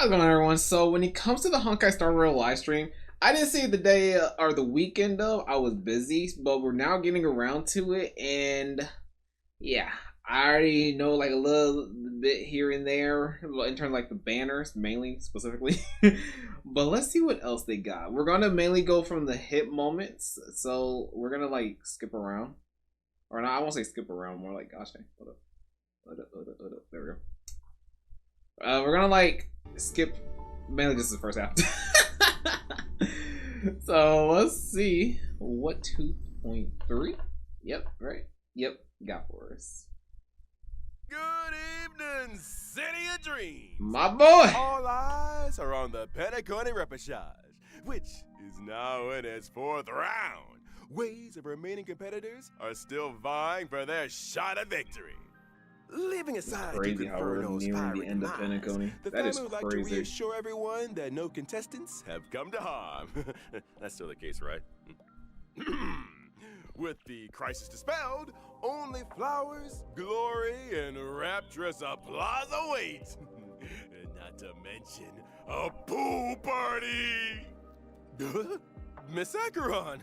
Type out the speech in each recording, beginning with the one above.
How's it going, everyone? So when it comes to the Honkai Star Rail Livestream, I didn't see it the day or the weekend of. I was busy, but we're now getting around to it, and yeah, I already know like a little bit here and there in terms of like the banners, mainly specifically. But let's see what else they got. We're gonna mainly go from the hit moments, so we're gonna like skip around, or not. I won't say skip around, more like gosh dang, hold up. There we go. We're gonna like skip mainly just the first half. So let's see what 2.3. Yep, right. Yep, got for us. Good evening, City of Dreams. My boy. All eyes are on the Penacony Repechage, which is now in its 4th round. Waves of remaining competitors are still vying for their shot at victory. Leaving aside Crazy how we're nearing the end of Penacony. the That is family would like to crazy. reassure everyone that no contestants have come to harm. That's still the case, right? With the crisis dispelled, only flowers, glory, and rapturous applause await. Not to mention a pool party. Miss Acheron,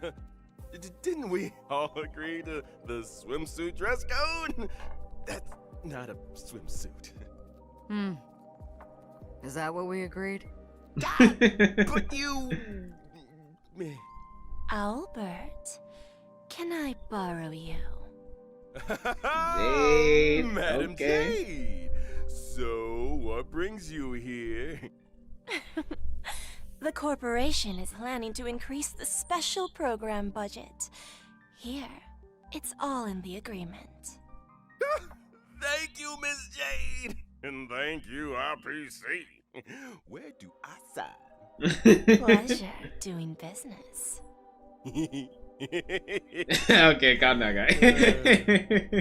didn't we all agree to the swimsuit dress code? That's not a swimsuit. Is that what we agreed? But you... Albert, can I borrow you? Jade, Madam okay. Jade. So, what brings you here? The corporation is planning to increase the special program budget. Here, it's all in the agreement. Thank you, Miss Jade. And thank you, RPC. Where do I sign? Pleasure doing business. Okay, calm down, guy.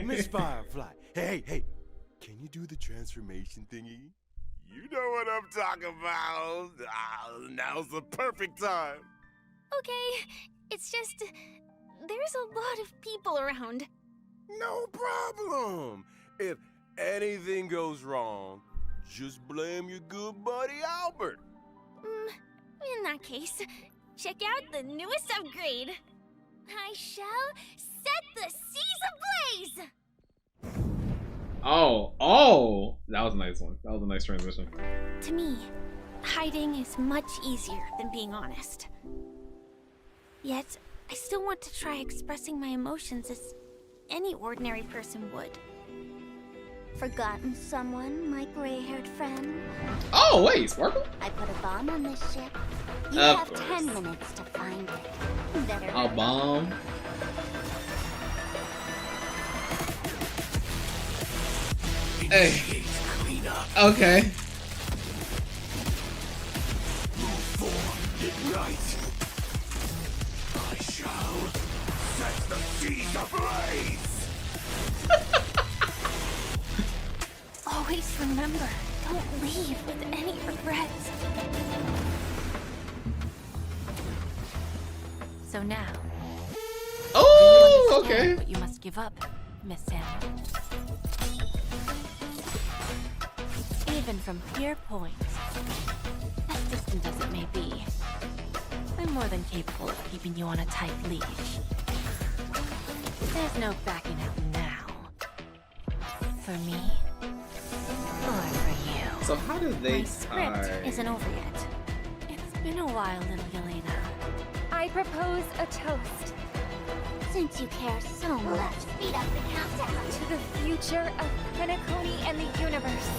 Miss Firefly. Hey. Can you do the transformation thingy? You know what I'm talking about. Now's the perfect time. Okay, it's just there's a lot of people around. No problem. If anything goes wrong, just blame your good buddy Albert. In that case, check out the newest upgrade. I shall set the seas ablaze. Oh, that was a nice one. That was a nice transition. To me, hiding is much easier than being honest. Yet, I still want to try expressing my emotions as any ordinary person would. Forgotten someone, my gray-haired friend? Oh, wait, Sparkle? I put a bomb on this ship. You Of have course. 10 minutes to find it. Better A hurry. bomb. Hey. Okay. Ignite. I shall set the seas ablaze. Always remember, don't leave with any regrets. So now, Oh, understand okay. what you must give up, Miss Sam. Even from your point, as distant as it may be, I'm more than capable of keeping you on a tight leash. There's no backing out now. For me, or for you. So how did they My script tie? isn't over yet. It's been a while, little Yelena. I propose a toast. Since you care so much, speed up the countdown to the future of Penacony and the universe.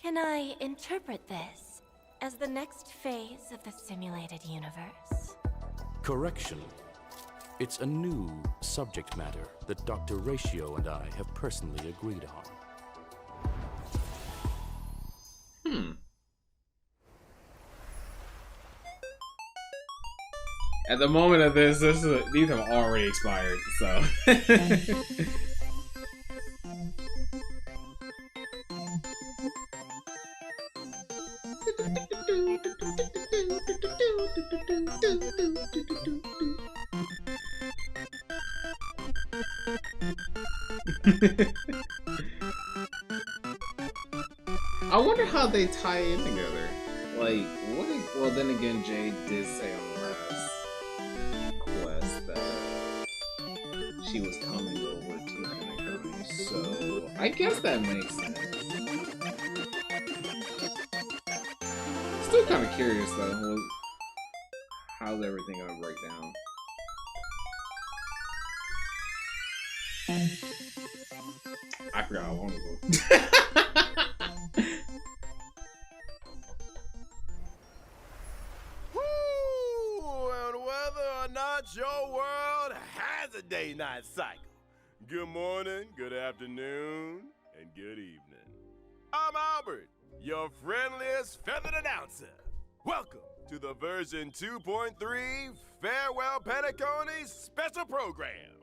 Can I interpret this as the next phase of the simulated universe? Correction. It's a new subject matter that Dr. Ratio and I have personally agreed on. At the moment of this these have already expired, so. I wonder how they tie in together. Like, what? Well, then again, Jade did say on the last quest that she was coming over to Penacony, so I guess that makes sense. Still kind of curious though. How's everything gonna break down? I forgot how long ago. Woo! And whether or not your world has a day-night cycle. Good morning, good afternoon, and good evening. I'm Albert, your friendliest feathered announcer. Welcome to the version 2.3 Farewell Penacony special program.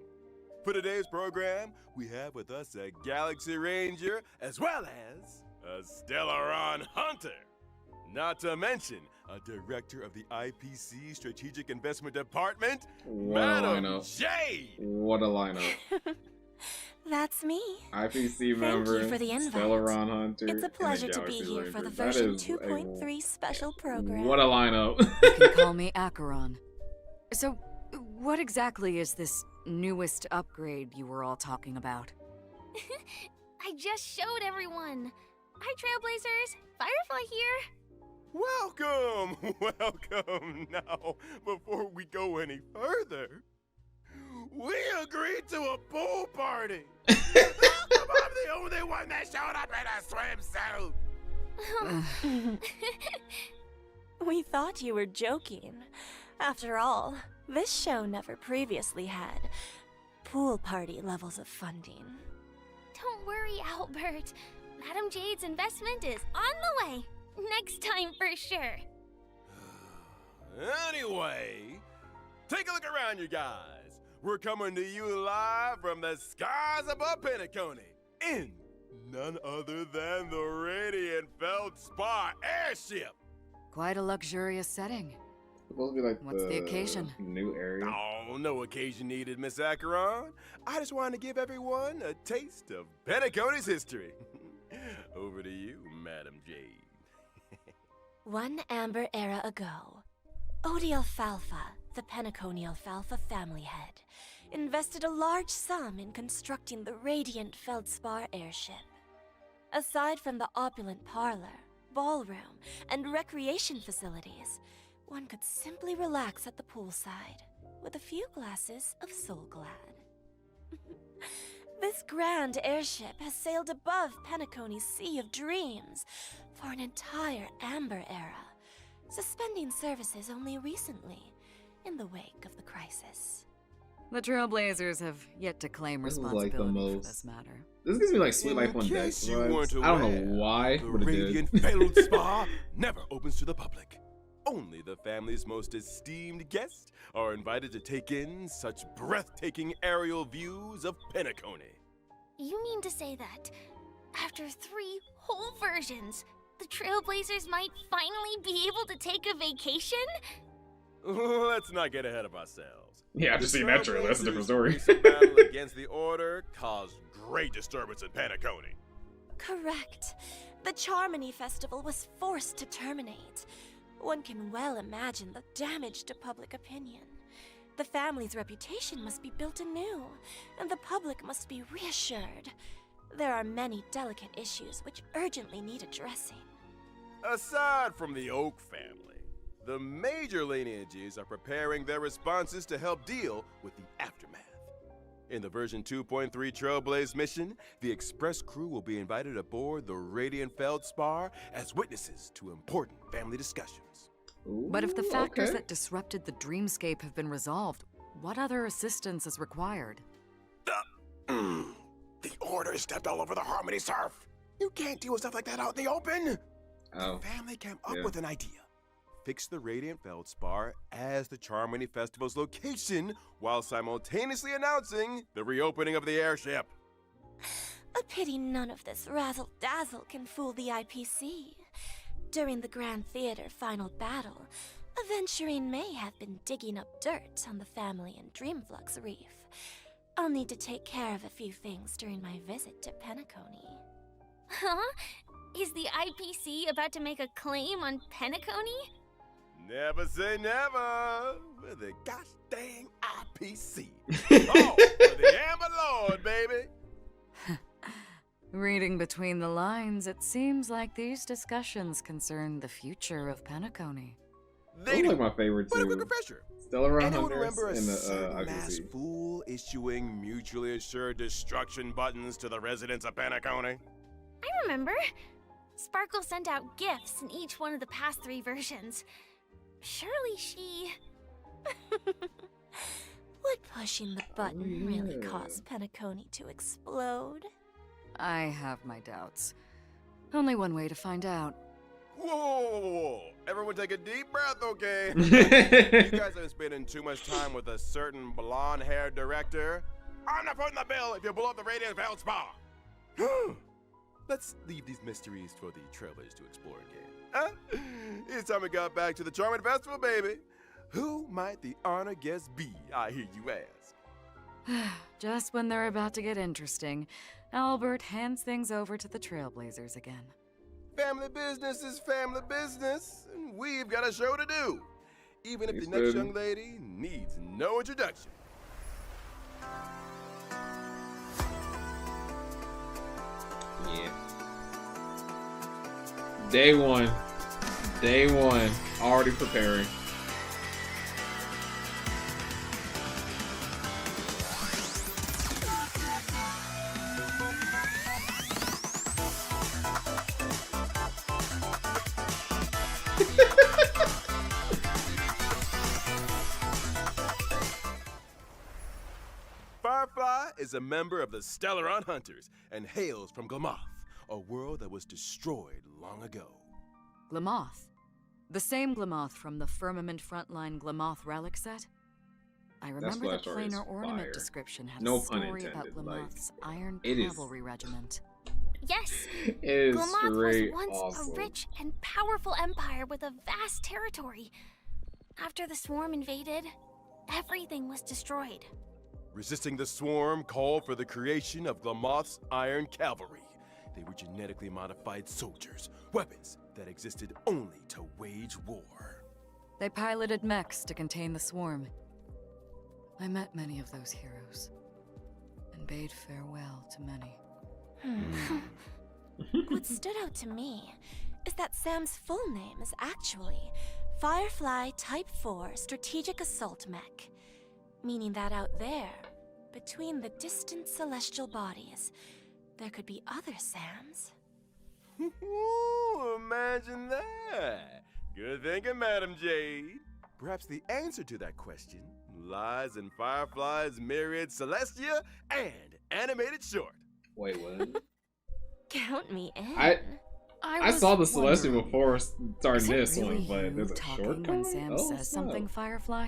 For today's program, we have with us a Galaxy Ranger as well as a Stellaron Hunter. Not to mention a director of the IPC Strategic Investment Department, Madam Jade. What a lineup. That's me. IPC member, Thank you for the invite. Stellaron Hunter. It's a pleasure to be here for the version 2.3 special program. What a lineup. You can call me Acheron. So, what exactly is this newest upgrade you were all talking about? I just showed everyone. Hi, Trailblazers. Firefly here. Welcome, welcome. Now, before we go any further, we agreed to a pool party. I'm the only one that showed up in a swimsuit. We thought you were joking. After all, this show never previously had pool party levels of funding. Don't worry, Albert. Madam Jade's investment is on the way. Next time for sure. Anyway, take a look around, you guys. We're coming to you live from the skies above Penacony in none other than the Radiant Feldspar airship. Quite a luxurious setting. Supposed to be like What's the occasion? New area. Oh, no occasion needed, Miss Acheron. I just wanted to give everyone a taste of Penacony's history. Over to you, Madam Jade. One amber era ago, Odie Alfalfa, the Penacony Alfalfa family head, invested a large sum in constructing the Radiant Feldspar airship. Aside from the opulent parlor, ballroom, and recreation facilities, one could simply relax at the poolside with a few glasses of Soul Glad. This grand airship has sailed above Penacony's Sea of Dreams for an entire Amber era, suspending services only recently in the wake of the crisis. The Trailblazers have yet to claim This is responsibility like the for most- this matter. This gives me like Sweet Life on Deck case you weren't vibes. I don't aware, know why, the but it Radiant did. Feldspar never opens to the public. Only the family's most esteemed guests are invited to take in such breathtaking aerial views of Penacony. You mean to say that, after 3 whole versions, the Trailblazers might finally be able to take a vacation? Let's not get ahead of ourselves. Yeah, I've just seen that trailer. That's a different story. Recent battle against the Order caused great disturbance in Penacony. Correct. The Charmony Festival was forced to terminate. One can well imagine the damage to public opinion. The family's reputation must be built anew, and the public must be reassured. There are many delicate issues which urgently need addressing. Aside from the Oak family, the major lineages are preparing their responses to help deal with the aftermath. In the version 2.3 Trailblaze mission, the Express crew will be invited aboard the Radiant Feldspar as witnesses to important family discussions. But if the factors okay. that disrupted the dreamscape have been resolved, what other assistance is required? The Order stepped all over the Harmony Surf. You can't deal with stuff like that out in the open. Oh. The family came up Yeah. with an idea. Fix the Radiant Feldspar as the Charmony Festival's location while simultaneously announcing the reopening of the airship. A pity none of this razzle-dazzle can fool the IPC. During the Grand Theater final battle, Aventurine may have been digging up dirt on the family in Dreamflux Reef. I'll need to take care of a few things during my visit to Penacony. Huh? Is the IPC about to make a claim on Penacony? Never say never. With the gosh dang IPC. Oh, for the Amber Lord, baby. Reading between the lines, it seems like these discussions concern the future of Penacony. They Those do. are my favorite But a quick too. refresher. Stellar Anyone Hunters remember a and the certain mass IPC. fool issuing mutually assured destruction buttons to the residents of Penacony? I remember. Sparkle sent out gifts in each one of the past 3 versions. Surely she... Would pushing the button really cause Penacony to explode? I have my doubts. Only one way to find out. Whoa, whoa, whoa, whoa. Everyone take a deep breath, okay? You guys have been spending too much time with a certain blonde-haired director. I'm not putting the bill if you blow up the Radiant Veld Spa. Let's leave these mysteries for the travelers to explore again. Huh? It's time we got back to the Charming Festival, baby. Who might the honored guest be, I hear you ask? Just when they're about to get interesting, Albert hands things over to the Trailblazers again. Family business is family business, and we've got a show to do. Even if Yes, the next baby. young lady needs no introduction. Yeah. Day one. Day one. Already preparing. Firefly is a member of the Stellaron Hunters and hails from Glamoth, a world that was destroyed long ago. Glamoth. The same Glamoth from the Firmament Frontline Glamoth relic set? I remember the Flash art is planar ornament fire. description had No a pun story about intended, like, Glamoth's Iron it is- Cavalry Regiment. Yes, It is Glamoth straight was once awesome. a rich and powerful empire with a vast territory. After the swarm invaded, everything was destroyed. Resisting the swarm called for the creation of Glamoth's Iron Cavalry. They were genetically modified soldiers, weapons that existed only to wage war. They piloted mechs to contain the swarm. I met many of those heroes, and bade farewell to many. What stood out to me is that Sam's full name is actually Firefly Type 4 Strategic Assault Mech, meaning that out there, between the distant celestial bodies, there could be other Sams. Ooh, imagine that. Good thinking, Madam Jade. Perhaps the answer to that question lies in Firefly's myriad Celestia and animated short. Wait, what? Count me in. I was saw the Celestial wondering, before is starting it this really one, but you there's a talking short when coming? Sam Oh, says snap. something, Firefly?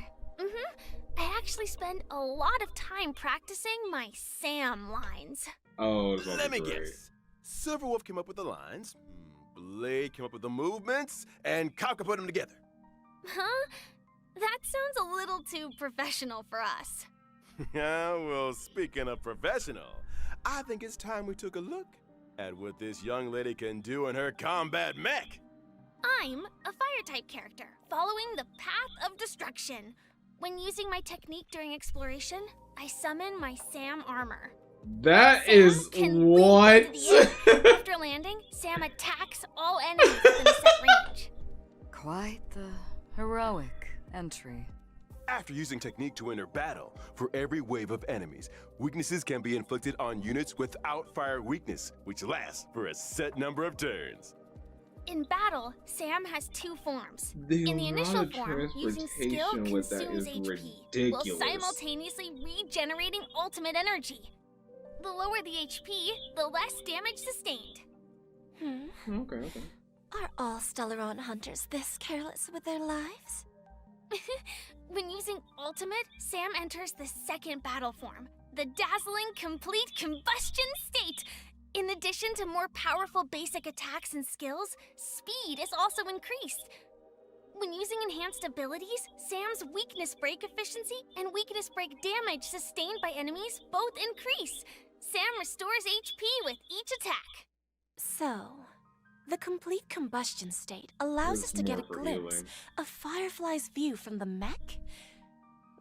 I actually spend a lot of time practicing my Sam lines. Oh, it's gonna Let be me great. guess. Silverwolf came up with the lines, Blade came up with the movements, and Kafka put them together. Huh? That sounds a little too professional for us. Yeah, well, speaking of professional, I think it's time we took a look at what this young lady can do in her combat mech. I'm a fire-type character, following the path of destruction. When using my technique during exploration, I summon my Sam armor. That Sam is can what? leap into the air. After landing, Sam attacks all enemies within a set range. Quite the heroic entry. After using technique to enter battle, for every wave of enemies, weaknesses can be inflicted on units without fire weakness, which lasts for a set number of turns. In battle, Sam has 2 forms. The In the amount initial of form, using skill transportation with that consumes is HP, while ridiculous. simultaneously regenerating ultimate energy. The lower the HP, the less damage sustained. Okay. Are all Stellaron hunters this careless with their lives? When using ultimate, Sam enters the second battle form, the dazzling complete combustion state. In addition to more powerful basic attacks and skills, speed is also increased. When using enhanced abilities, Sam's weakness break efficiency and weakness break damage sustained by enemies both increase. Sam restores HP with each attack. So, The complete combustion state allows It's us to get a more for glimpse healing. of Firefly's view from the mech.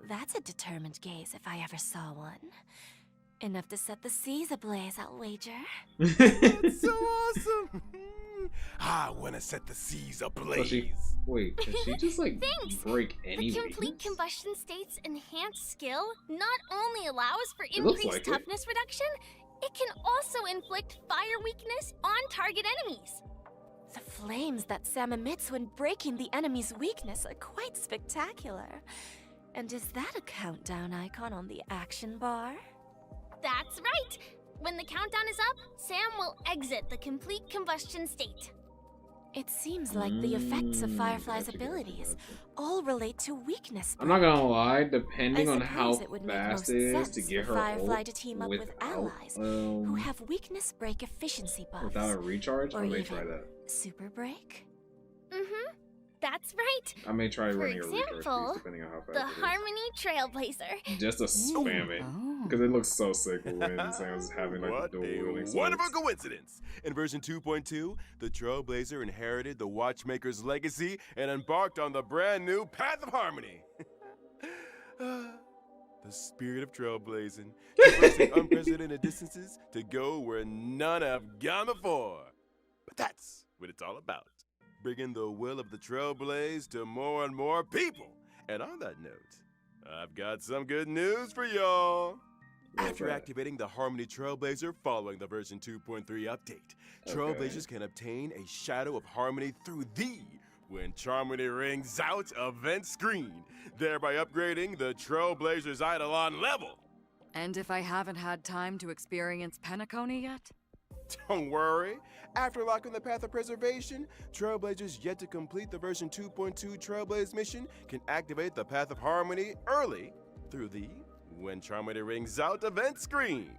That's a determined gaze if I ever saw one. Enough to set the seas ablaze, I'll wager. That's so awesome! I want to set the seas ablaze. Wait, can she just like Thanks. break any The complete weakness? combustion state's enhanced skill not only allows for It looks increased like it. toughness reduction, it can also inflict fire weakness on target enemies. The flames that Sam emits when breaking the enemy's weakness are quite spectacular. And is that a countdown icon on the action bar? That's right! When the countdown is up, Sam will exit the complete combustion state. It seems like the effects of Firefly's Gotcha, abilities gotcha. all relate to weakness. I'm not gonna lie, depending I on how suppose it would make fast most it is sense to get for her Firefly ult to team up with without, allies who have weakness break efficiency buffs. without a recharge, or I may even try that. super break? Mm-hmm. That's right. I may try For running a recharge example, piece, depending on how fast The it is. Harmony Trailblazer. Just to spam it. Oh. Because it looks so sick when Sam's having like What the dual wielding a swords. wonderful coincidence! In version 2.2, the Trailblazer inherited the Watchmaker's legacy and embarked on the brand new Path of Harmony. The spirit of trailblazing, traversing unprecedented distances to go where none have gone before. But that's what it's all about. Bringing the will of the Trailblaze to more and more people. And on that note, I've got some good news for y'all. After activating the Harmony Trailblazer following the version 2.3 update, Trailblazers can obtain a Shadow of Harmony through the When Charmony Rings Out event screen, thereby upgrading the Trailblazer's Eidolon level. And if I haven't had time to experience Penacony yet? Don't worry. After locking the Path of Preservation, Trailblazers yet to complete the version 2.2 Trailblaze mission can activate the Path of Harmony early through the When Charmony Rings Out event screen.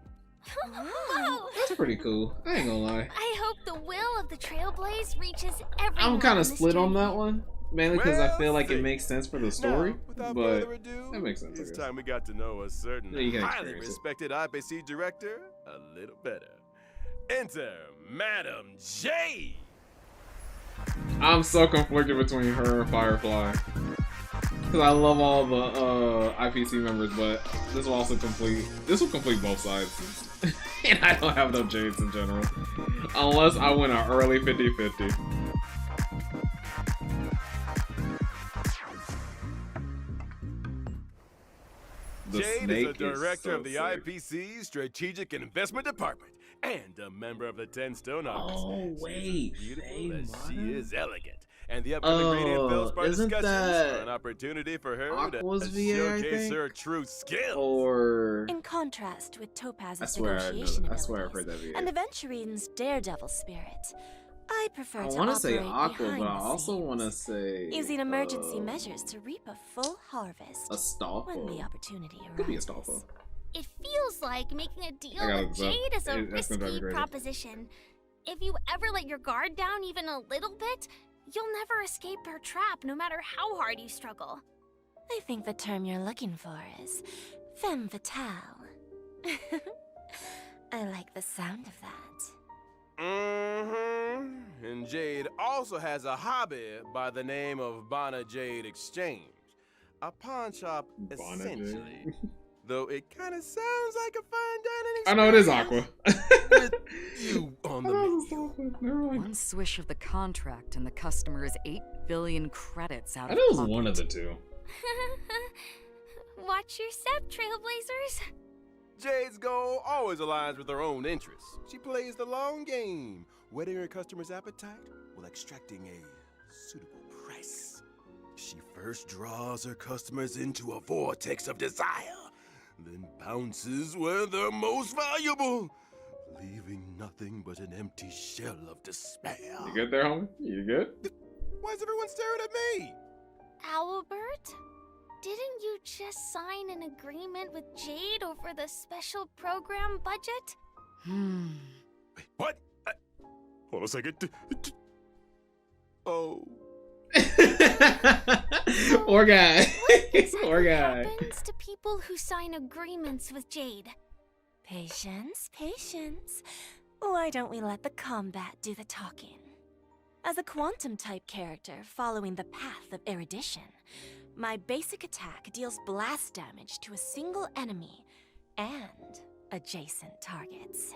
Whoa! That's pretty cool. I ain't gonna lie. I hope the will of the Trailblaze reaches everyone. I'm kind on of this split on journey. that one. Mainly because I Well, feel like it see. makes sense for the story. Now, without but further ado, that makes sense, I it's guess. time we got to know a certain Yeah, you can highly experience it. respected IPC director a little better. Enter Madam J. I'm so conflicted between her and Firefly. Because I love all the IPC members, but this will also complete both sides. And I don't have no Jades in general. Unless I win an early 50-50. The Jade is snake the director so of the sick. IPC Strategic Investment Department and a member of the 10 Stone Armies. Oh, She's wait, as beautiful Faye as she Mata? is elegant. And the upcoming Radiant Feldspar isn't discussions that are an opportunity for her Aqua's to VA, I showcase think? her true skills. Or In contrast with Topaz's I swear negotiation I swear I've heard abilities that and VA. Aventurine's daredevil spirit, I prefer I to want to say operate Aqua, behind but I the also scenes, want to say using emergency measures to reap a full harvest a Stalfo. when the opportunity arises. Could be a Stalfo. It feels like making a deal I gotta with look Jade is a that's gonna drive me risky crazy. proposition. If you ever let your guard down even a little bit, you'll never escape her trap no matter how hard you struggle. I think the term you're looking for is femme fatale. I like the sound of that. Mm-hmm. And Jade also has a hobby by the name of Bonna Jade Exchange. A pawn shop, Bonna essentially. Jade. Though it kind of sounds like a fine dining I know it is experience Aqua. with you on I the thought it was menu. Stalfo. Never mind. One swish of the contract and the customer is 8 billion credits out I of know it was pocket. one of the two. Watch your step, Trailblazers. Jade's goal always aligns with her own interests. She plays the long game, whetting her customer's appetite while extracting a suitable price. She first draws her customers into a vortex of desire, then bounces where they're most valuable, leaving nothing but an empty shell of despair. You good there, homie? You good? Why is everyone staring at me? Albert, didn't you just sign an agreement with Jade over the special program budget? Wait, what? Hold on a second. Oh. Poor guy. What exactly Poor guy. happens to people who sign agreements with Jade? Patience, patience. Why don't we let the combat do the talking? As a quantum-type character following the path of erudition, my basic attack deals blast damage to a single enemy and adjacent targets.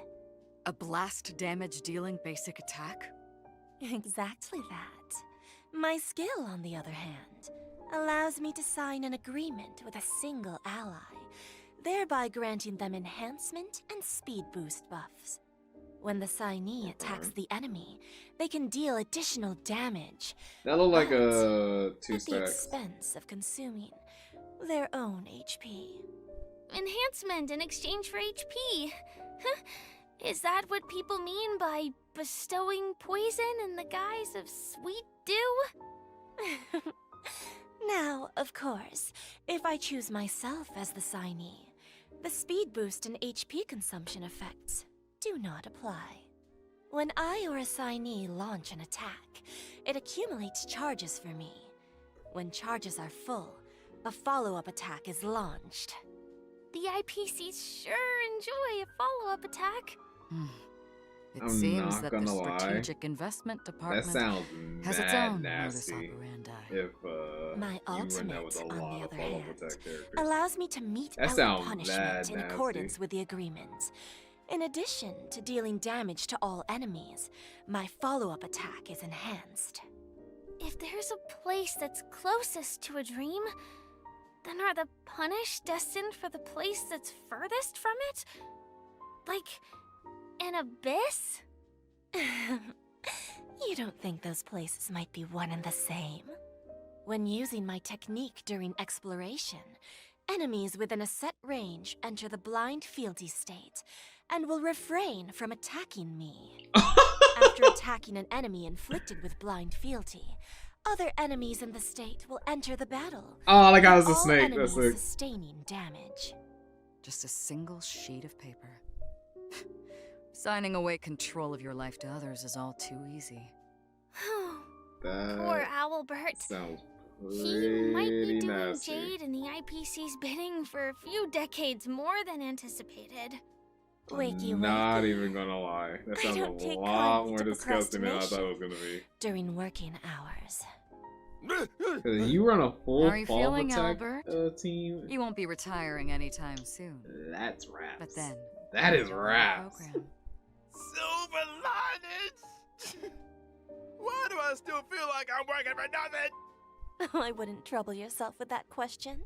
A blast damage dealing basic attack? Exactly that. My skill, on the other hand, allows me to sign an agreement with a single ally, thereby granting them enhancement and speed boost buffs. When the signee attacks the enemy, they can deal additional damage. That looked like but a 2 at the stacks. expense of consuming their own HP. Enhancement in exchange for HP. Is that what people mean by bestowing poison in the guise of sweet dew? Now, of course, if I choose myself as the signee, the speed boost and HP consumption effects do not apply. When I or a signee launch an attack, it accumulates charges for me. When charges are full, a follow-up attack is launched. The IPCs sure enjoy a follow-up attack. It I'm seems not that the gonna lie. Strategic Investment That Department sounds has its mad own modus nasty. operandi. If My you run that ultimate, with a on lot the of other follow-up hand, attack characters. allows me to mete That out sounds punishment mad in nasty. accordance with the agreement. In addition to dealing damage to all enemies, my follow-up attack is enhanced. If there's a place that's closest to a dream, then are the punished destined for the place that's furthest from it? Like an abyss? You don't think those places might be one and the same? When using my technique during exploration, enemies within a set range enter the blind fealty state and will refrain from attacking me. After attacking an enemy inflicted with blind fealty, other enemies in the state will enter the battle. Oh, like I was a all snake. enemies That's it. sustaining damage. Just a single sheet of paper. Signing away control of your life to others is all too easy. Poor That Owlbert. sounds He might be pretty doing nasty. Jade and the IPC's bidding for a few decades more than anticipated. Wakey, Not wakey. even gonna lie. That I sounds don't a take lot kindly more to disgusting than I thought it was gonna be. During working hours. 'Cause you run a full How are you follow-up feeling, attack Albert? team. You won't be retiring anytime soon. That's raps. But then, that is you're on the raps. program. Silver linings! Why do I still feel like I'm working for nothing? I wouldn't trouble yourself with that question.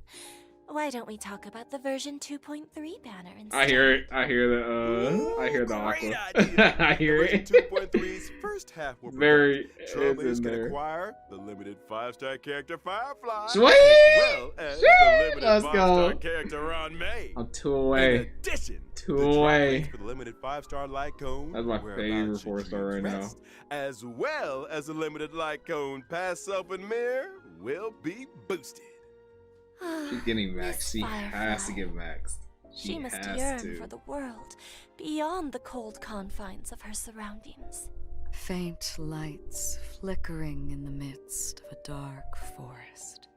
Why don't we talk about the version 2.3 banner instead? I hear it. I hear the. I hear the Great aqua. idea. I hear Version it. 2.3's first half will Very. prevent It's Trailblazers in can there. acquire the limited 5-star character Firefly, Sweet! as well as Sweet! the limited Let's 5-star go. character on May. I'm 2 In away. addition, Two the drop away. rates for the limited 5-star light cone, That's my whereabouts favorite your 4-star dreams right now. rest, as well as the limited light cone Pass Self and Mirror, will be boosted. She's getting maxed. Miss She has to Firefly. get maxed. She must has yearn to. for the world beyond the cold confines of her surroundings. Faint lights flickering in the midst of a dark forest.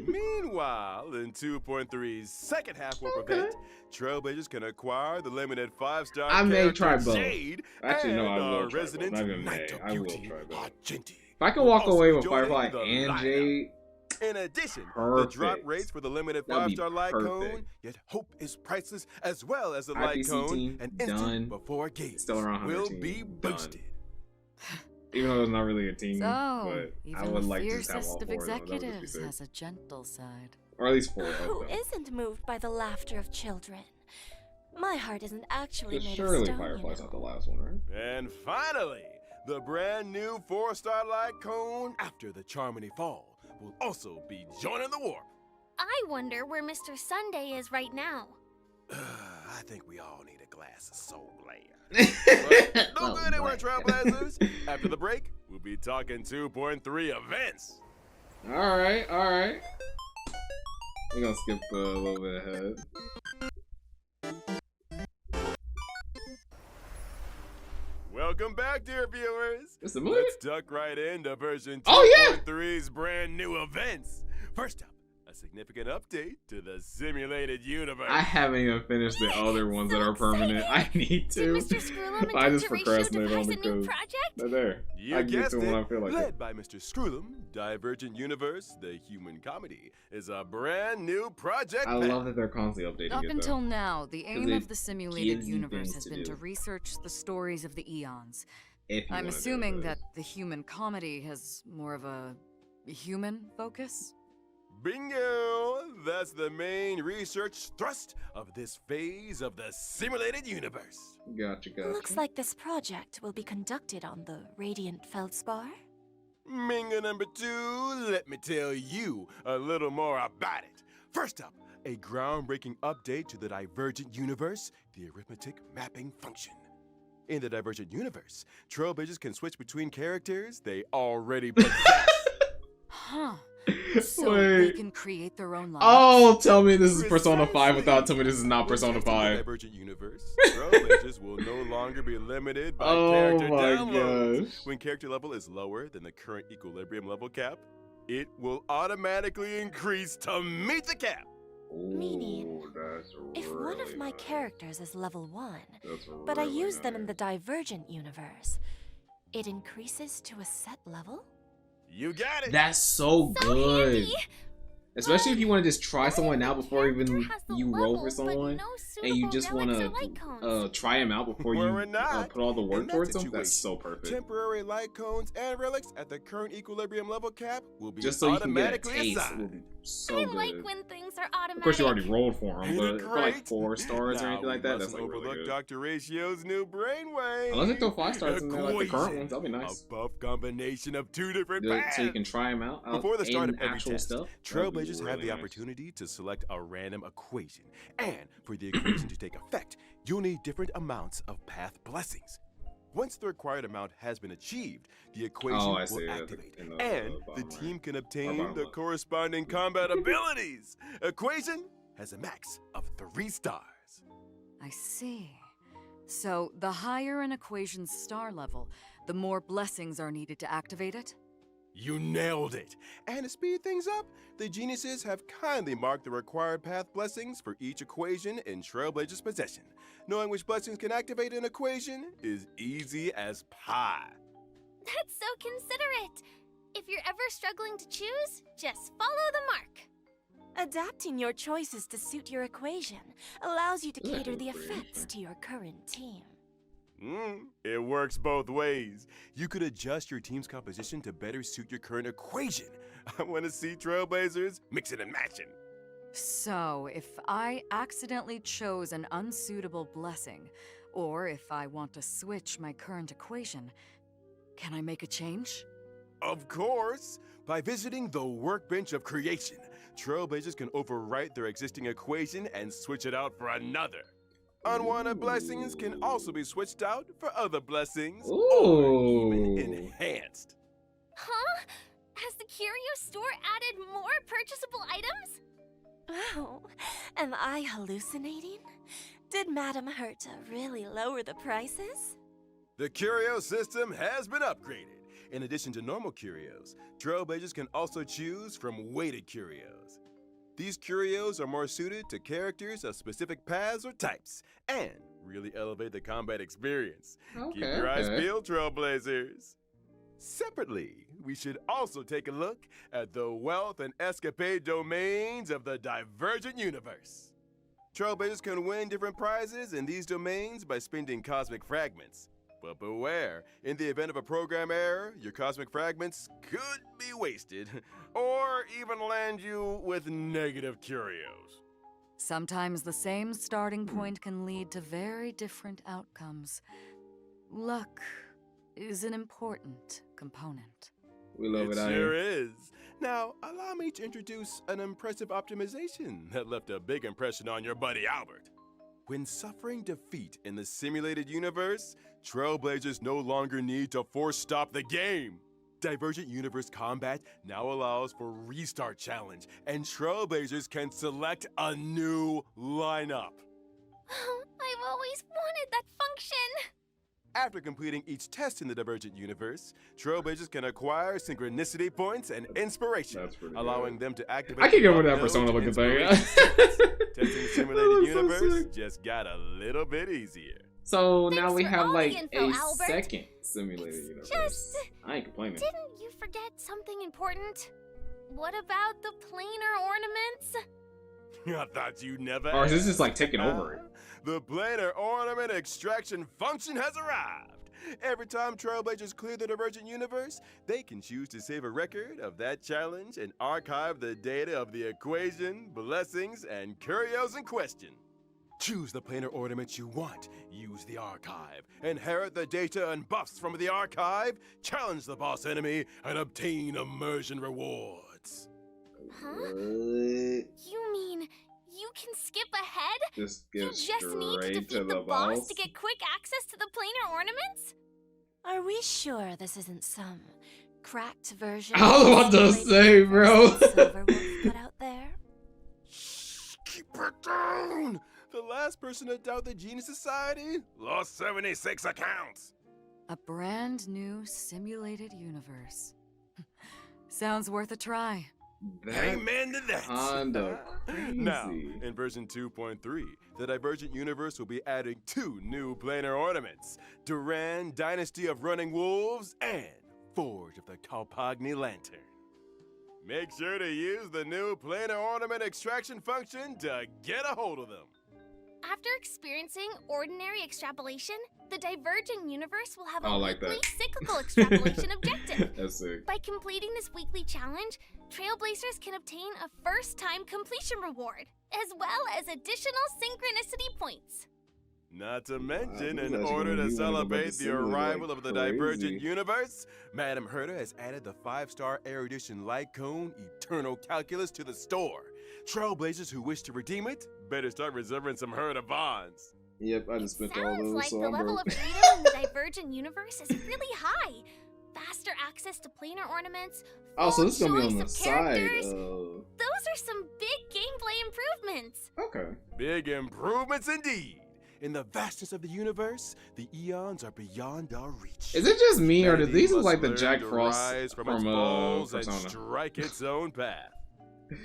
Meanwhile, in 2.3's second half will prevent, Trailblazers can acquire the limited 5-star I may character try both. Jade Actually, no, I and will our try both. resident Not even Night may. of I will Beauty, try both. Argenti. If I can will walk also away be with joining Firefly the and lineup. Jade, In addition, the Perfect. drop rates for the limited That'd be 5-star light cone, perfect. yet hope is priceless, as well as the light IPC cone team, and done. instant before gates Still around 100 will team, be done. boosted. even though it's not really a team, So, but I even would the like to just have all fiercest of 4 of them. That would just be executives sick. has a gentle side. Or at least 4 Who of them. isn't moved by the laughter of children? My heart isn't actually But made surely of stone, Firefly's you not the know. last one, right? And finally, the brand new 4-star light cone after the Charmony Fall will also be joining the warp. I wonder where Mr. Sunday is right now. I think we all need a glass of Soul Land. But Oh, don't go anywhere, boy. Trailblazers. After the break, we'll be talking 2.3 events. Alright, alright. We're gonna skip a little bit ahead. Welcome back, dear viewers. It's the movie? Let's duck right into version Oh, yeah! 2.3's brand new events. First up, a significant update to the simulated universe. I haven't even finished the other ones that are permanent. I need Did to. Mr. Screwlum and I just Dr. Ratio procrastinate devise on a the new code. project? They're there. You I get guessed to when it. I feel like Led it. by Mr. Screwlum, Divergent Universe, the human comedy, is a brand new project. I love that they're constantly updating Up it, until though. now, the aim it of the simulated gives you universe things has to been do. to research the stories of the eons. If you I'm wanna do assuming it. that the human comedy has more of a human focus? Bingo! That's the main research thrust of this phase of the simulated universe. Gotcha. Looks like this project will be conducted on the Radiant Feldspar. Minga number 2, let me tell you a little more about it. First up, a groundbreaking update to the Divergent Universe, the arithmetic mapping function. In the Divergent Universe, trailblazers can switch between characters they already possess. Huh. So they Wait. can create their own lives. Oh, tell me this is Persona 5 Precisely. without telling me this is not When Persona testing the 5. Divergent Universe, trailblazers will no longer be limited by Oh character my downloads. gosh. When character level is lower than the current equilibrium level cap, it will automatically increase to meet the cap. Meaning, Ooh, that's If one of really my nice. characters is level 1, That's but I really use them in the nice. Divergent universe, it increases to a set level? You got it. That's so good. handy. Especially if you want to just try someone out before even Character has the you roll level, for but someone, no and you suitable just relics want or light to cones. try him out before you We're not. put all the In work that towards them. situation, That's so perfect. Temporary light cones and relics at the current equilibrium level cap will be Just so you can get a automatically taste. It assigned. would be so I good. like when things are automatic. Of course, you already rolled for him, Ain't but it for like great? 4 stars or Now, anything like we that, that's mustn't like really overlook good. Dr. Ratio's new brainwave. Unless they throw 5 stars in there, like the current Equation. ones, that'd be nice. A buff combination of 2 different Good, paths. so you can try them out. Before the start in of every actual test, stuff. That'd be trailblazers have really the nice. opportunity to select a random equation. And for the equation to take effect, you'll need different amounts of path blessings. Once the required amount has been achieved, the equation Oh, I see. will Yeah, activate, in the and the bottom team right. can Or obtain bottom the left. corresponding combat abilities. Equation has a max of 3 stars. I see. So the higher an equation's star level, the more blessings are needed to activate it? You nailed it! And to speed things up, the geniuses have kindly marked the required path blessings for each equation in Trailblazer's possession. Knowing which blessings can activate an equation is easy as pie. That's so considerate. If you're ever struggling to choose, just follow the mark. Adapting your choices to suit your equation allows you to Yeah, cater the that's pretty effects to your current team. It works both ways. You could adjust your team's composition to better suit your current equation. I want to see Trailblazers mixing and matching. So, if I accidentally chose an unsuitable blessing, or if I want to switch my current equation, can I make a change? Of course! By visiting the Workbench of Creation, Trailblazers can overwrite their existing equation and switch it out for another. Unwanted blessings can also be switched out for other blessings, or even Ooh. enhanced. Huh? Has the curio store added more purchasable items? Oh, am I hallucinating? Did Madame Herta really lower the prices? The curio system has been upgraded. In addition to normal curios, Trailblazers can also choose from weighted curios. These curios are more suited to characters of specific paths or types, and really elevate the combat experience. Keep your eyes peeled, Trailblazers. Separately, we should also take a look at the wealth and escapade domains of the Divergent Universe. Trailblazers can win different prizes in these domains by spending cosmic fragments. But beware, in the event of a program error, your cosmic fragments could be wasted, or even land you with negative curios. Sometimes the same starting point can lead to very different outcomes. Luck is an important component. We love it out sure here. is. Now, allow me to introduce an impressive optimization that left a big impression on your buddy Albert. When suffering defeat in the simulated universe, Trailblazers no longer need to force stop the game. Divergent Universe Combat now allows for Restart Challenge, and Trailblazers can select a new lineup. I've always wanted that function. After completing each test in the Divergent universe, Trailblazers can acquire synchronicity points and inspiration, That's pretty allowing good. them to activate. I can get with the that Persona node looking thing. inspiration sets. Testing simulated That was so universe sick. just got a little bit easier. So Thanks now we for have all the like info, a Albert. second simulated universe. Just I ain't complaining. didn't you forget something important? What about the planar ornaments? I thought you never. Or is this asked. just like taking over it? The planar ornament extraction function has arrived. Every time Trailblazers clear the Divergent universe, they can choose to save a record of that challenge and archive the data of the equation, blessings, and curios in question. Choose the planar ornament you want, use the archive, inherit the data and buffs from the archive, challenge the boss enemy, and obtain immersion rewards. Huh? What? You mean you can skip ahead? Just You get just need to straight defeat to the the boss boss. to get quick access to the planar ornaments? Are we sure this isn't some cracked version? I was about to say, bro. Silverwolf put out there? Shh, keep it down! The last person to doubt the Genius Society lost 76 accounts. A brand new simulated universe. Sounds worth a try. That Amen to that. kinda Now, crazy. in version 2.3, the Divergent universe will be adding 2 new planar ornaments: Duran, Dynasty of Running Wolves, and Forge of the Kalpagni Lantern. Make sure to use the new planar ornament extraction function to get a hold of them. After experiencing ordinary extrapolation, the Divergent universe will have I a like weekly that. cyclical extrapolation objective. That's sick. By completing this weekly challenge, Trailblazers can obtain a first-time completion reward, as well as additional synchronicity points. Not to mention, Wow, in this is order actually to gonna be one of the celebrate best the singles, arrival like, of the crazy. Divergent universe, Madam Herta has added the 5-star erudition light cone Eternal Calculus to the store. Trailblazers who wish to redeem it better start reserving some Herta bonds. Yep, I just spent all Sounds those, like so the I'm level broke. of freedom in the Divergent universe is really high. Faster access to planar ornaments. Oh, so full this is gonna be on choice the of side characters. of... Those are some big gameplay improvements. Okay. Big improvements indeed. In the vastness of the universe, the eons are beyond our reach. Is it just me, or do Humanity these look must like the learn Jack to Frost rise from from its falls and Persona? strike its own path.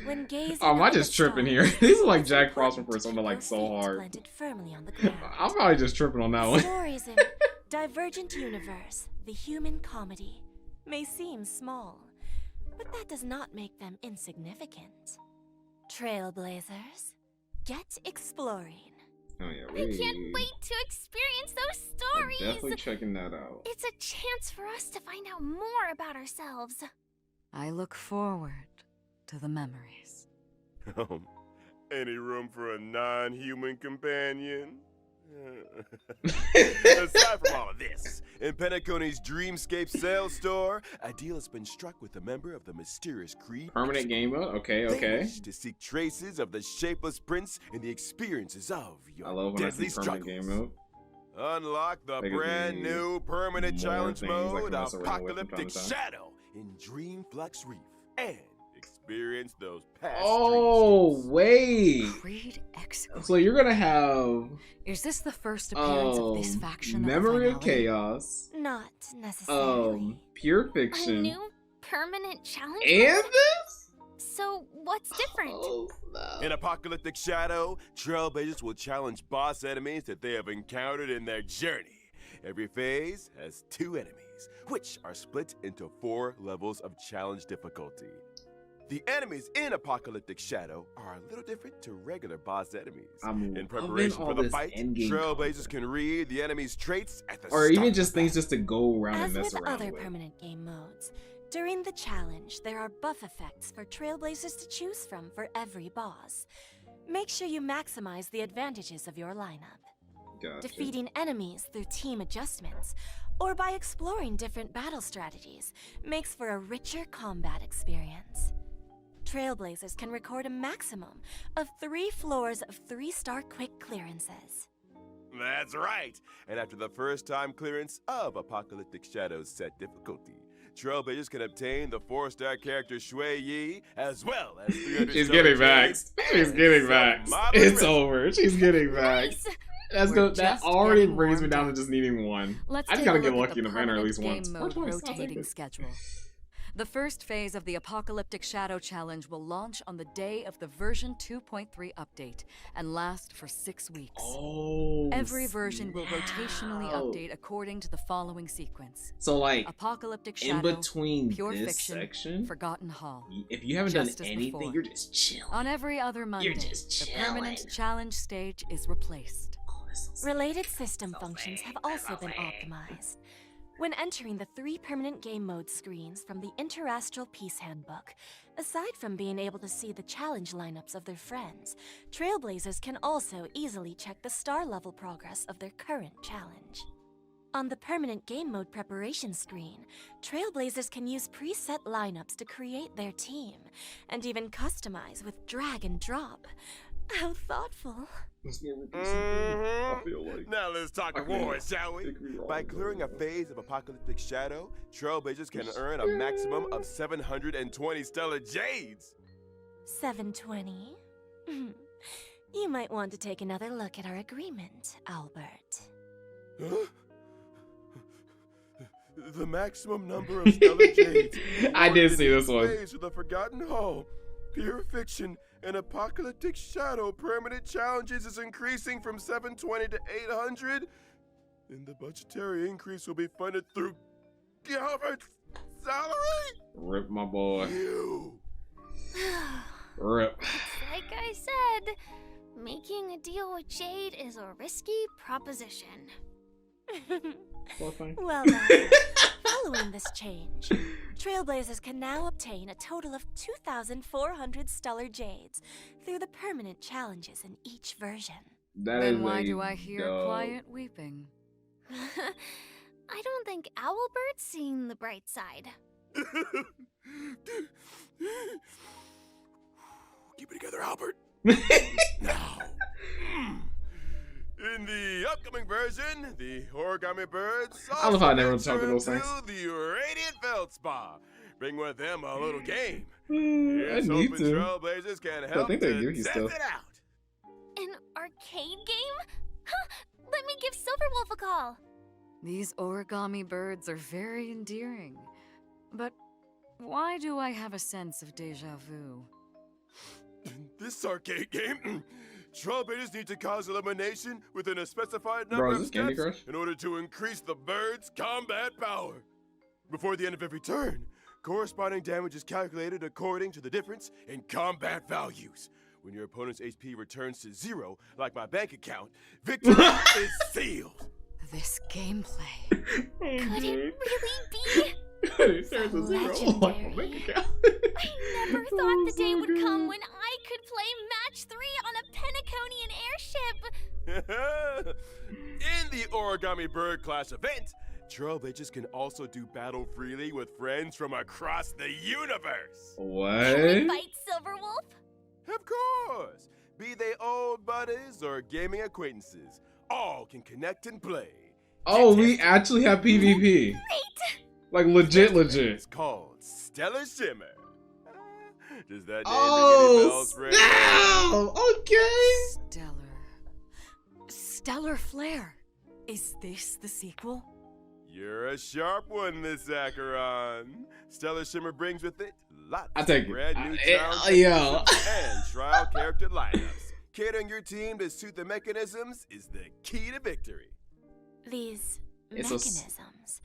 When gazing Oh, am I up at just the tripping stars, here? These are like it's Jack Frost from important to Persona, keep like your so feet hard. planted firmly on the ground. I'm probably just tripping on that one. Stories in Divergent Universe, the human comedy, may seem small, but that does not make them insignificant. Trailblazers, get exploring. Oh yeah, I can't wait to experience those I'm definitely stories. checking that out. It's a chance for us to find out more about ourselves. I look forward to the memories. Any room for a non-human companion? Aside from all of this, in Penacony's Dreamscape sales store, a deal has been struck with a member of the mysterious Creed. Permanent game mode? Okay, They okay. wish to seek traces of the shapeless prince in the experiences of your I love when I deadly see permanent struggles. game mode. Unlock the They give brand me new permanent more challenge things I can mode, mess around with from Apocalyptic time to time. Shadow in Dream Flux Reef, and experience those past Oh, dreamscapes. wait. Creed Execute. So you're gonna have Is this the first appearance of this faction Memory of of the finale? Chaos, Not necessarily. Pure A Fiction, new permanent challenge? and mode? this? So, what's different? Oh, no. In Apocalyptic Shadow, Trailblazers will challenge boss enemies that they have encountered in their journey. Every phase has 2 enemies, which are split into 4 levels of challenge difficulty. The enemies in Apocalyptic Shadow are a little different to regular boss enemies. I'm In loving preparation all for the this fight, endgame Trailblazers content. can read the enemy's traits at the Or start. even just things just to go around As and mess with around other with. permanent game modes, during the challenge, there are buff effects for Trailblazers to choose from for every boss. Make sure you maximize the advantages of your lineup. Gotcha. Defeating enemies through team adjustments, or by exploring different battle strategies, makes for a richer combat experience. Trailblazers can record a maximum of 3 floors of 3-star quick clearances. That's right. And after the first time clearance of Apocalyptic Shadow's set difficulty, Trailblazers can obtain the 4-star character Shui Yi, as well as 300 She's stolen getting traits maxed. She's and getting some maxed. modeling It's resume. over. She's getting maxed. Nice! That's We're good. That just already getting brings me warmed down to up. just needing one. Let's I just take gotta a get look lucky at in the a banner at permanent least game once. mode 420, I'll take rotating it. schedule. The first phase of the Apocalyptic Shadow Challenge will launch on the day of the version 2.3 update and last for 6 weeks. Oh, Every version will rotationally snap. update according to the following sequence. So like Apocalyptic in Shadow, between Pure this Fiction, section, Forgotten Hall. if you haven't done Just as anything, before. you're just chilling. On every other Monday, just the permanent chilling. challenge stage is replaced. Oh, this is so Related sick. system So functions sick. have That's also so been sick. optimized. When entering the 3 permanent game mode screens from the Interastral Peace Handbook, aside from being able to see the challenge lineups of their friends, Trailblazers can also easily check the star level progress of their current challenge. On the permanent game mode preparation screen, Trailblazers can use preset lineups to create their team, and even customize with drag and drop. How thoughtful. I feel like Now let's talk I can- war, shall we? it could be wrong, By but, clearing a phase of Apocalyptic Shadow, Trailblazers can earn a maximum of 720 Stellar Jades. 720? You might want to take another look at our agreement, Albert. Huh? The maximum number of Stellar Jades. I did awarded see in this one. phase of the Forgotten Hall, Pure Fiction, and Apocalyptic Shadow permanent challenges is increasing from 720 to 800, and the budgetary increase will be funded through Albert's salary. Rip my boy. You. Rip. Like I said, making a deal with Jade is a risky proposition. Well then, following this change, Trailblazers can now obtain a total of 2,400 Stellar Jades through the permanent challenges in each version. That is Then why a do I hear dub. quiet weeping? I don't think Owlbert's seen the bright side. Keep it together, Albert. Now. In the upcoming version, the origami birds I love how I never also talk to those enter things. the Radiant Feldspar. Bring with them a little game. I Here's need hoping to. Trailblazers can help think they to give you test stuff. it out. An arcade game? Huh, let me give Silverwolf a call. These origami birds are very endearing. But why do I have a sense of deja vu? This arcade game, Trailblazers need to cause elimination within a specified Bro, number is of this Candy steps Crush? in order to increase the bird's combat power. Before the end of every turn, corresponding damage is calculated according to the difference in combat values. When your opponent's HP returns to 0, like my bank account, victory is sealed. This gameplay. Could it really be? It turns to 0. Oh, my Legendary. bank account. I never thought the day would come when I could play match 3 on a Penaconian airship. In the Origami Bird class event, Trailblazers can also do battle freely with friends from across the universe. Can we What? fight Silverwolf? Of course! Be they old buddies or gaming acquaintances, all can connect and play. Oh, we actually have PvP. Great! Like legit. It's called Stellar Shimmer. Does that name ring any Oh, bells for snap! Okay. Stellar Flare. Is this the sequel? You're a sharp one, Miss Acheron. Stellar Shimmer brings with it lots I take of it. brand new Yeah. and trial character lineups. Catering your team to suit the mechanisms is the key to victory. These It's a s- mechanisms.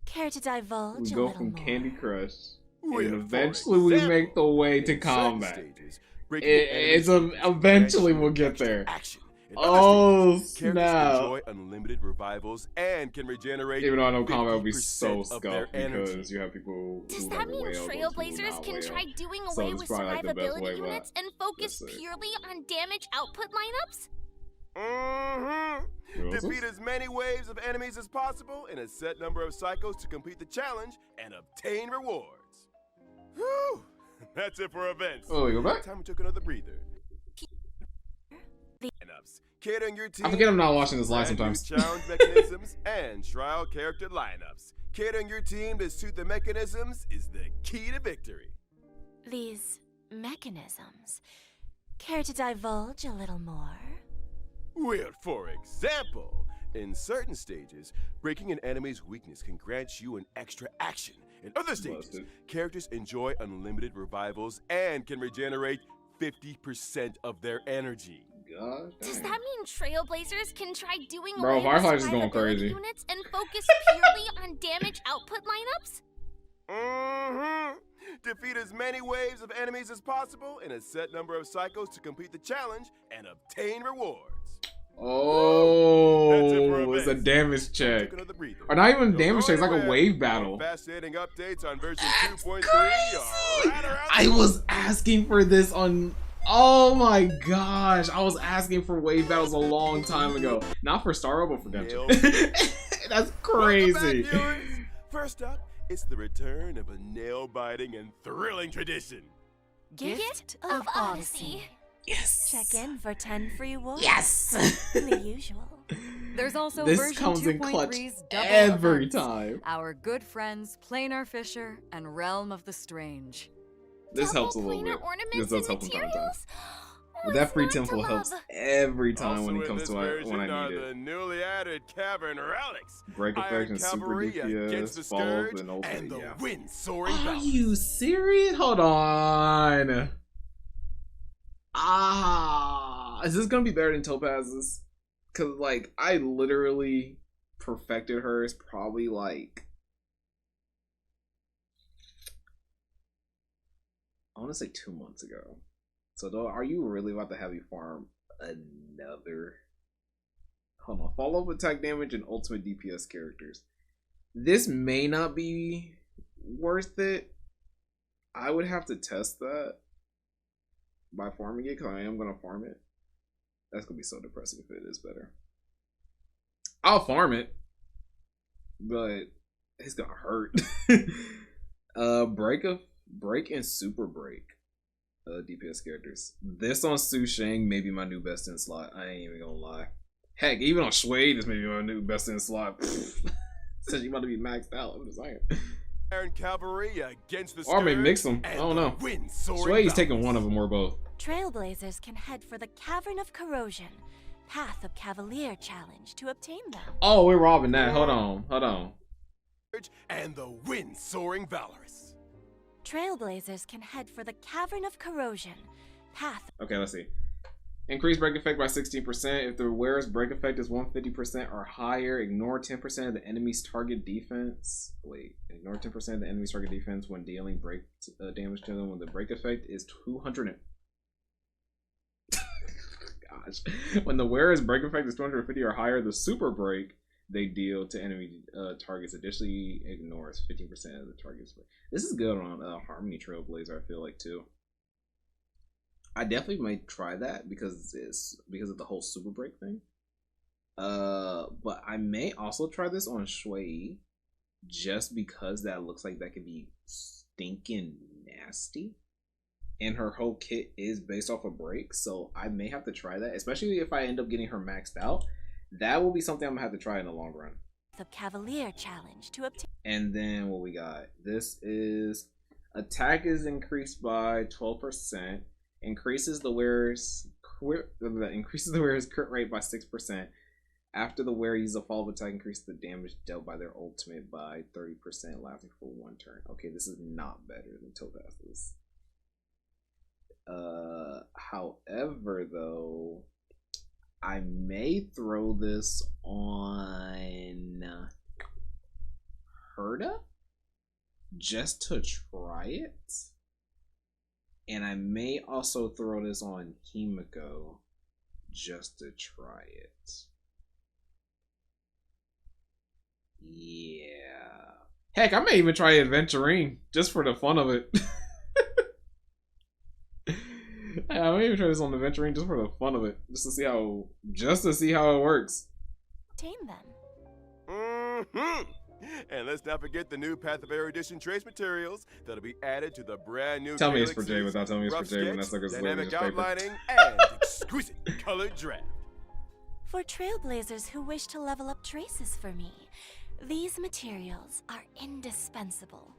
Care to divulge We a go little from more? Candy Crush, With, and for eventually we example, make the way to in certain combat. stages, breaking It's enemies eventually grants we'll you get extra there. action. In Oh, other stages, characters snap. enjoy unlimited revivals and can regenerate. Even though I know combat would be so 50% of their scuffed energy. because you have people Does who that have a mean whale, those who Trailblazers not can whale. try doing So away it's with probably like the best survivability way, but units and focus let's see. purely on damage output lineups? Mm-hmm. Who else Defeat is? as many waves of enemies as possible in a set number of cycles to complete the challenge and obtain rewards. Whew! That's it for events. Oh, we go back? Time we took another breather. Lineups. Catering your team. I forget I'm not watching this live brand new sometimes. challenge mechanisms and trial character lineups. Catering your team to suit the mechanisms is the key to victory. These mechanisms. Care to divulge a little more? Well, for example, in certain stages, breaking an enemy's weakness can grant you an extra action. In other stages, Busted. characters enjoy unlimited revivals and can regenerate 50% of their energy. God Does dang. that mean Trailblazers can try doing Bro, away with Firefly's just going survivability crazy. units and focus purely on damage output lineups? Mm-hmm. Defeat as many waves of enemies as possible in a set number of cycles to complete the challenge and obtain rewards. Oh, it's a base. damage check. Took another breather. Or not even Don't damage go check, it's like a anywhere. wave More battle. Fascinating updates on version That's 2.3 crazy. are right around I the was asking for this on. Oh my gosh, I was asking for wave battles a long time ago. Not for Star Rail, but for Genshin. That's Welcome crazy. back, viewers. First up, it's the return of a nail-biting and thrilling tradition. Gift of Odyssey. Yes. Check in for 10 free rewards. Yes. The usual. There's also This version comes in clutch 2.3's double every events. time. Our good friends Planar Fisher and Realm of the Strange. This helps a Double little planar bit. ornaments This does and help from time to time. materials? But Oh, that it's free not to temple helps love. every time Also when it in comes this to version when I are need the it. newly added cavern relics. Break effect Iron and super Cavalry against the DPS, follow up Scourge, and ultimate, and the yeah. wind-soaring Are balance. you serious? Hold on. Is this gonna be better than Topaz's? Cause like I literally perfected hers probably like I want to say 2 months ago. So though, are you really about to have you farm another? Hold on, follow up attack damage and ultimate DPS characters. This may not be worth it. I would have to test that by farming it, because I am going to farm it. That's going to be so depressing if it is better. I'll farm it, but it's going to hurt. Break and super break DPS characters. This on Su Shang may be my new best in slot. I ain't even going to lie. Heck, even on Shui, this may be my new best in slot. Since you about to be maxed out, I'm just saying. Iron Cavalry against the Or I may Scourge, mix them. I and don't the know. wind-soaring Shui's balance. taking one of them or both. Trailblazers can head for the Cavern of Corrosion, Path of Cavalier challenge to obtain them. Oh, we're robbing that. Hold on. And the wind-soaring Valorous. Trailblazers can head for the Cavern of Corrosion, Path. Okay, let's see. Increase break effect by 16%. If the wearer's break effect is 150% or higher, ignore 10% of the enemy's target defense. Wait, ignore 10% of the enemy's target defense when dealing break damage to them when the break effect is 200. Gosh. When the wearer's break effect is 250 or higher, the super break they deal to enemy targets additionally ignores 15% of the target's break. This is good on Harmony Trailblazer, I feel like, too. I definitely might try that because of the whole super break thing. But I may also try this on Shui, just because that looks like that could be stinking nasty. And her whole kit is based off a break, so I may have to try that, especially if I end up getting her maxed out. That will be something I'm gonna have to try in the long run. The Cavalier challenge to obtain. And then what we got? This is attack is increased by 12%. Increases the wearer's crit rate by 6%. After the wearer uses a follow-up attack, increase the damage dealt by their ultimate by 30%, lasting for 1 turn. Okay, this is not better than Topaz's. However, though, I may throw this on Herda just to try it. And I may also throw this on Himiko just to try it. Yeah. Heck, I may even try Adventurine just for the fun of it. I may even try this on Adventurine just for the fun of it, just to see how it works. Obtain them. Mm-hmm. And let's not forget the new Path of Erudition trace materials that'll be added to the brand new. Tell me it's for Ghosenix, Jay without telling me it's rough for Jay when sketch, that sucker's dynamic laying his paper. outlining, and exquisite colored draft. For Trailblazers who wish to level up traces for me, these materials are indispensable.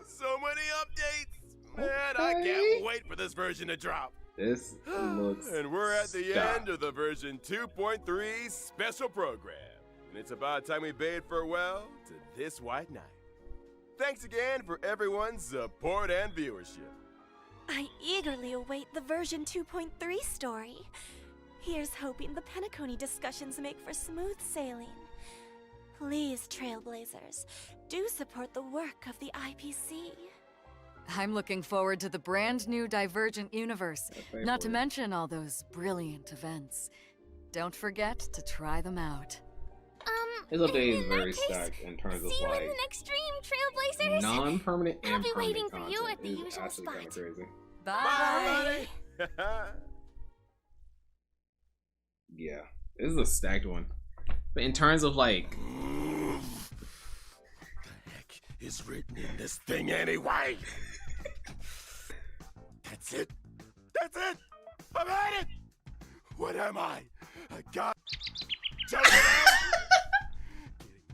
So many updates! Man, I can't wait for this version to drop. This looks And we're at the stuck. end of the version 2.3 special program. And it's about time we bade farewell to this white knight. Thanks again for everyone's support and viewership. I eagerly await the version 2.3 story. Here's hoping the Penacony discussions make for smooth sailing. Please, Trailblazers, do support the work of the IPC. I'm looking forward to the brand new Divergent universe, not to mention all those brilliant events. Don't forget to try them out. His update is in that very case, stacked in terms of see you in like the next stream, Trailblazers. non-permanent and I'll be permanent waiting for you content. at the It is usual actually kinda spot. crazy. Bye! Yeah, this is a stacked one. But in terms of like, What the heck is written in this thing anyway? That's it. That's it. I've had it. What am I? A god? Getting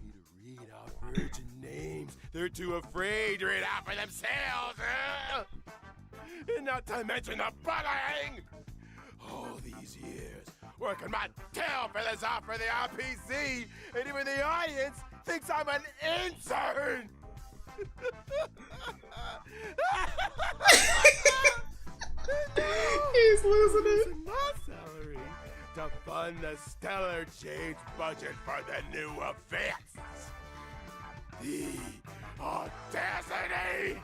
me to read out virgin names they're too afraid to read out for themselves. And not to mention the bullying. All these years working my tail feathers off for the RPC, and even the audience thinks I'm an intern. he's losing it. Using my salary to fund the stellar change budget for the new events. The audacity!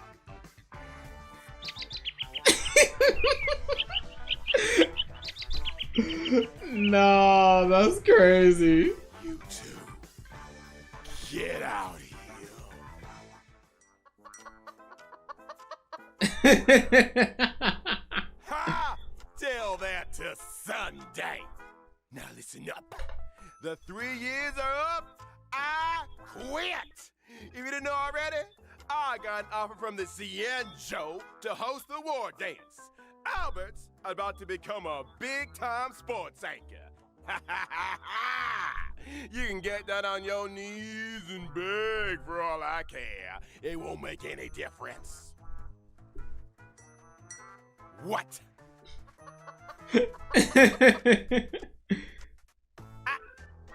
No, that's crazy. You two, get out of here. Ha! Tell that to Sunday. Now listen up. The 3 years are up. I quit. If you didn't know already, I got an offer from the Cienjo to host the war dance. Albert's about to become a big-time sports anchor. You can get that on your knees and beg for all I care. It won't make any difference. What?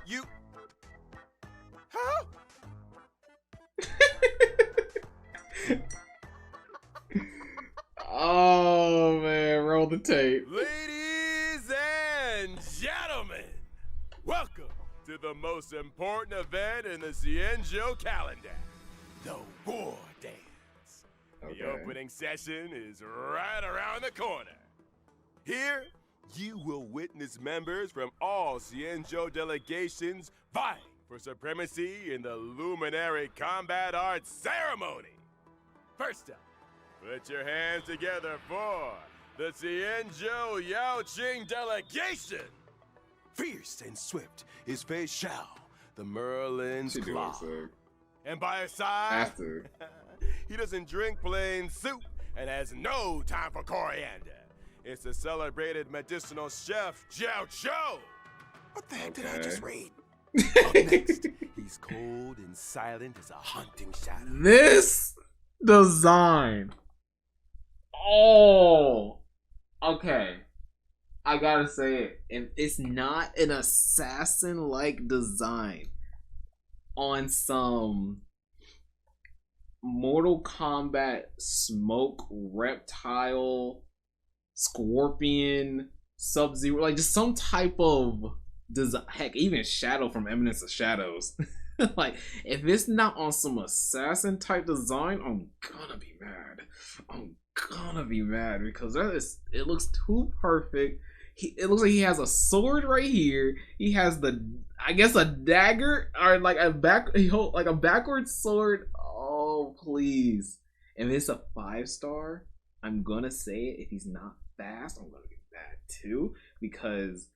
You? Huh? Oh man, roll the tape. Ladies and gentlemen, welcome to the most important event in the Cienjo calendar, the War Dance. Okay. The opening session is right around the corner. Here, you will witness members from all Cienjo delegations vying for supremacy in the Luminary Combat Arts Ceremony. First up, put your hands together for the Cienjo Yaoqing delegation. Fierce and swift is Fei Xiao, the Merlin's She doing Claw. sick. And by his side, After. he doesn't drink plain soup and has no time for coriander. It's the celebrated medicinal chef, Jiao Cho. What the heck did I just read? Up next, he's cold and silent as a hunting shadow. This design. Oh. Okay. I gotta say it. If it's not an assassin-like design on some Mortal Kombat smoke reptile scorpion Sub-Zero, like just some type of design, heck, even Shadow from Eminence of Shadows. Like, if it's not on some assassin type design, I'm gonna be mad. I'm gonna be mad because it looks too perfect. It looks like he has a sword right here. He has I guess a dagger or like a backward sword. Oh please! If it's a 5-star, I'm gonna say it. If he's not fast, I'm gonna be mad too because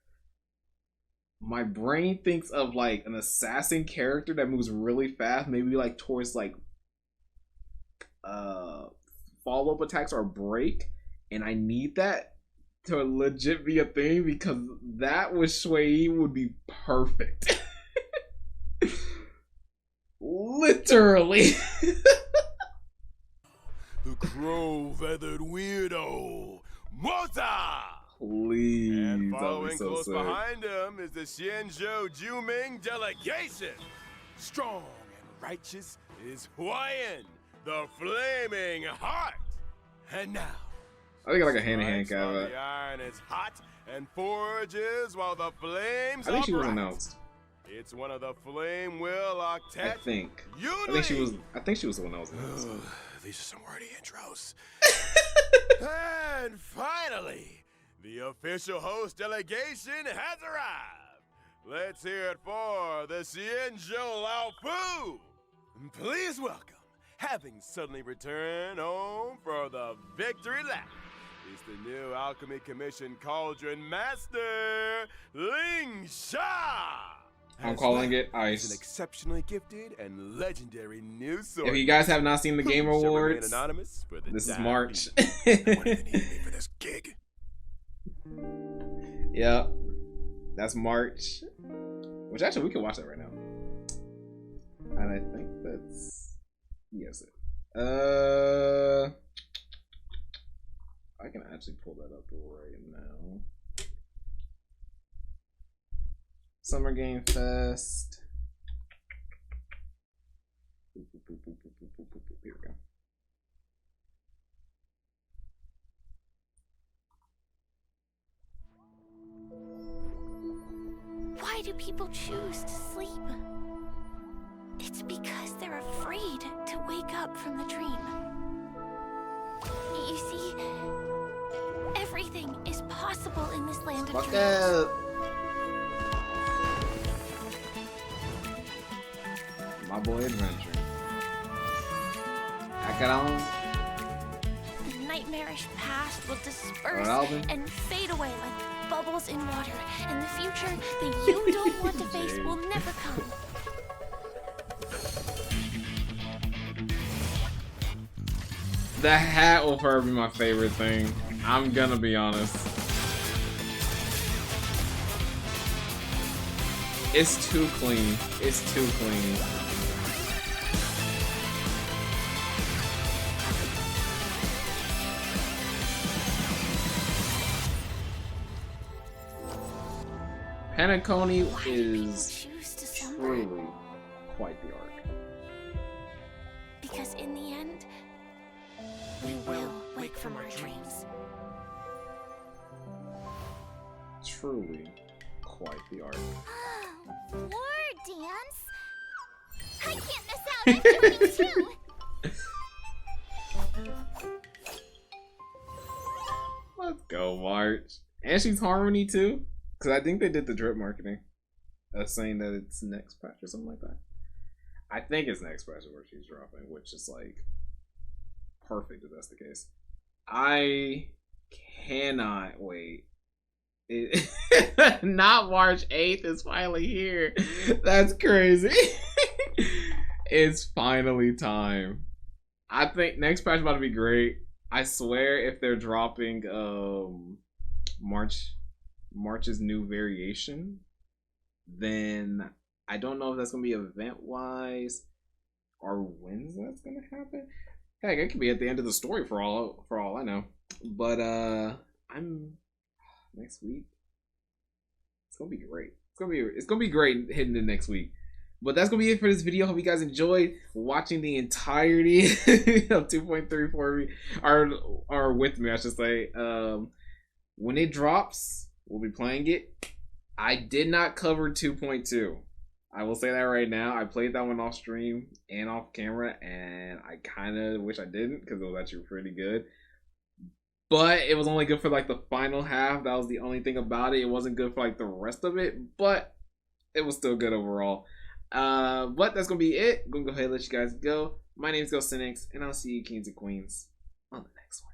my brain thinks of like an assassin character that moves really fast, maybe like towards like follow-up attacks or break, and I need that to legit be a thing because that with Shui would be perfect. Literally. The crow-feathered weirdo, Mota! Please. And That'll be following so close sick. behind him is the Xianzhou Juming delegation. Strong and righteous is Huayan, the Flaming Heart. And now, I think I like a hand-to-hand strikes while combat. the iron is hot and forges while the flames I think are she was bright. announced. It's one of the Flame Will Octet. I think Yunli. she was. I think she was the one that was announced. These are some wordy intros. And finally, the official host delegation has arrived. Let's hear it for the Xianzhou Lao Fu. Please welcome, having suddenly returned home for the victory lap, is the new Alchemy Commission Cauldron Master, Ling Sha. I'm As calling well it as an ice. exceptionally gifted and legendary new sword. If you guys have not seen the Game Shall remain Awards, anonymous for the this is time March. being. I wanted to need me for this gig. Yep, that's March. Which actually we can watch that right now. And I think that's yes. I can actually pull that up right now. Summer Game Fest. Here we go. Why do people choose to sleep? It's because they're afraid to wake up from the dream. You see, everything is possible in this land of Fuck dreams. up. My boy Adventure. Back it on. The nightmarish past will disperse Alvin. and fade away like bubbles in water, and the future that you don't want to face will never come. The hat will probably be my favorite thing. I'm gonna be honest. It's too clean. It's too clean. Penacony Why do people is choose to slumber? truly quite the arc. Because in the end, we will wake from our dreams. Truly quite the arc. War dance? I can't miss out. I'm joining too. Let's go, March. And she's Harmony too. Because I think they did the drip marketing. Saying that it's next patch or something like that. I think it's next patch where she's dropping, which is like perfect if that's the case. I cannot wait. Not March 8th is finally here. That's crazy. It's finally time. I think next patch about to be great. I swear if they're dropping March's new variation, then I don't know if that's gonna be event wise or when that's gonna happen. Heck, it could be at the end of the story for all I know. But I'm next week. It's gonna be great. It's gonna be great hitting the next week. But that's gonna be it for this video. Hope you guys enjoyed watching the entirety of 2.34 or with me, I should say. When it drops, we'll be playing it. I did not cover 2.2. I will say that right now. I played that one off stream and off camera, and I kind of wish I didn't because it was actually pretty good. But it was only good for like the final half. That was the only thing about it. It wasn't good for like the rest of it, but it was still good overall. But that's gonna be it. I'm gonna go ahead and let you guys go. My name is Ghosenix, and I'll see you kings and queens on the next one.